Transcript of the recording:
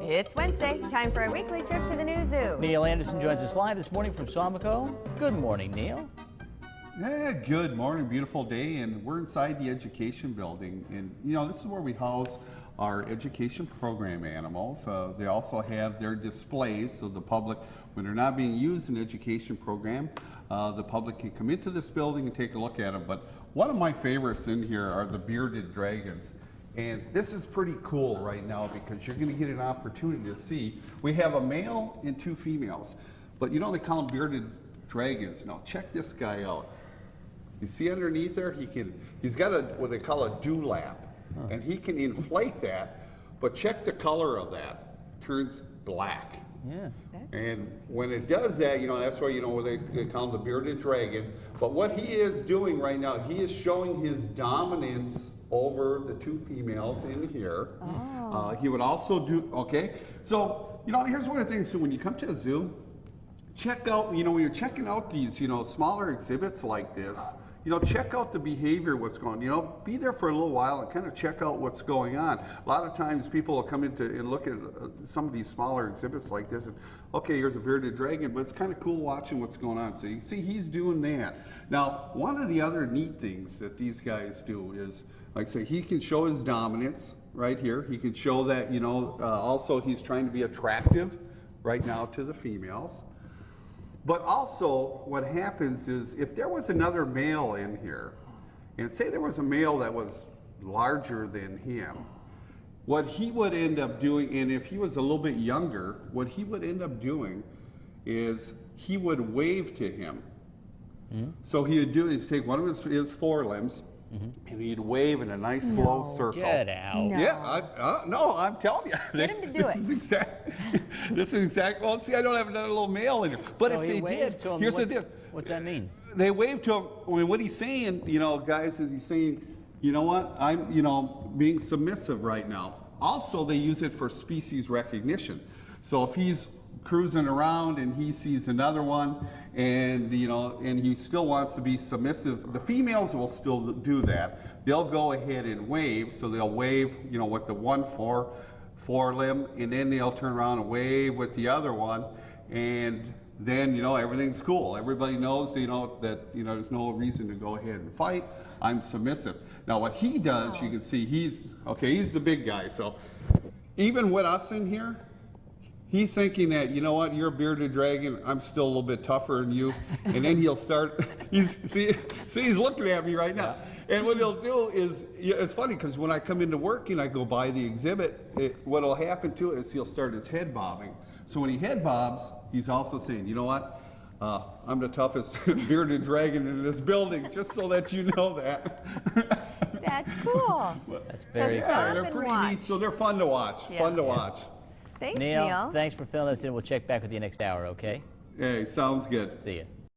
It's Wednesday, time for a weekly trip to the new zoo. Neil Anderson joins us live this morning from Suamico. Good morning, Neil. Yeah, good morning, beautiful day, and we're inside the education building, and you know, this is where we house our education program animals. They also have their displays, so the public, when they're not being used in education program, the public can come into this building and take a look at them. But one of my favorites in here are the bearded dragons. And this is pretty cool right now because you're going to get an opportunity to see. We have a male and two females, but you know they call them bearded dragons. Now check this guy out. You see underneath there, he's got what they call a dewlap, and he can inflate that. But check the color of that; turns black. Yeah. And when it does that, you know, that's why, you know, they call him the bearded dragon. But what he is doing right now, he is showing his dominance over the two females in here. Oh. He would also do, okay. So, you know, here's one of the things too, when you come to a zoo, check out, you know, when you're checking out these, you know, smaller exhibits like this, you know, check out the behavior, what's going on. You know, be there for a little while and kind of check out what's going on. A lot of times people will come into and look at some of these smaller exhibits like this, and okay, here's a bearded dragon, but it's kind of cool watching what's going on. So you can see he's doing that. Now, one of the other neat things that these guys do is, like I say, he can show his dominance right here. He can show that, you know, also he's trying to be attractive right now to the females. But also, what happens is, if there was another male in here, and say there was a male that was larger than him, what he would end up doing, and if he was a little bit younger, what he would end up doing is he would wave to him. Mm-hmm. So he would do is take one of his forelimbs, and he'd wave in a nice slow circle. Get out. No. Yeah, no, I'm telling you. Get him to do it. This is exact. Well, see, I don't have another little male in here. But So if he they waves did, to him, here's the deal. What's that mean? They wave to him. I mean, what he's saying, you know, guys, is he's saying, you know what, I'm, you know, being submissive right now. Also, they use it for species recognition. So if he's cruising around and he sees another one, and you know, and he still wants to be submissive, the females will still do that. They'll go ahead and wave, so they'll wave, you know, with the one forelimb, and then they'll turn around and wave with the other one, and then, you know, everything's cool. Everybody knows, you know, that, you know, there's no reason to go ahead and fight. I'm submissive. Now what he does, you can see he's the big guy. So even with us in here, he's thinking that, you know what, you're a bearded dragon, I'm still a little bit tougher than you. And then he'll start, he's looking at me right now. Yeah. And what he'll do is, it's funny because when I come into work and I go by the exhibit, what'll happen to it is he'll start his head bobbing. So when he head bobs, he's also saying, you know what, I'm the toughest bearded dragon in this building, just so that you know that. That's cool. That's very So cool. stop They're and pretty watch. neat, so they're fun to watch, fun to watch. Thanks, Neil, Neil. thanks for filling us in. We'll check back with you next hour, okay? Hey, sounds good. See you.